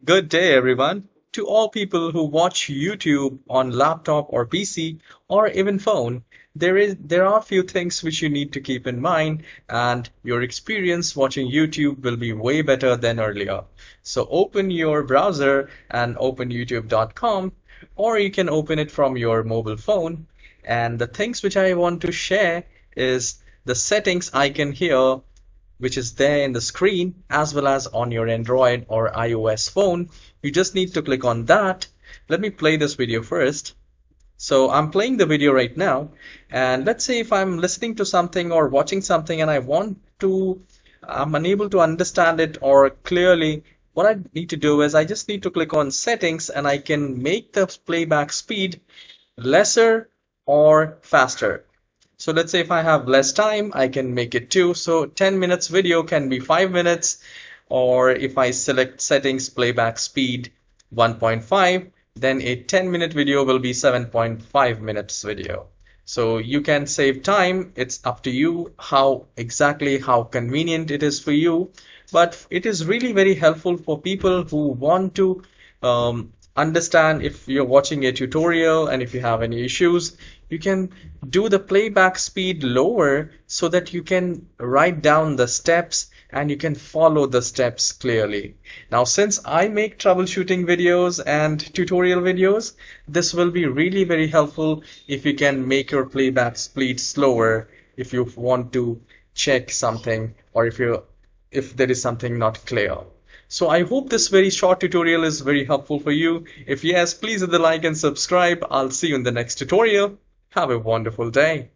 Good day, everyone. To all people who watch YouTube on laptop or PC or even phone, there are few things which you need to keep in mind, and your experience watching YouTube will be way better than earlier. So open your browser and open youtube.com, or you can open it from your mobile phone. And the things which I want to share is the settings icon here, which is there in the screen, as well as on your Android or iOS phone. You just need to click on that. Let me play this video first. So I'm playing the video right now, and let's say if I'm listening to something or watching something and I'm unable to understand it or clearly, what I need to do is I just need to click on settings and I can make the playback speed lesser or faster. So let's say if I have less time, I can make it 2. So 10 minutes video can be 5 minutes. Or if I select settings playback speed 1.5, then a 10-minute video will be 7.5 minutes video. So you can save time. It's up to you how convenient it is for you. But it is really very helpful for people who want to understand. If you're watching a tutorial and if you have any issues, you can do the playback speed lower so that you can write down the steps and you can follow the steps clearly. Now, since I make troubleshooting videos and tutorial videos, this will be really very helpful if you can make your playback speed slower if you want to check something, or if there is something not clear. So I hope this very short tutorial is very helpful for you. If yes, please hit the like and subscribe. I'll see you in the next tutorial. Have a wonderful day.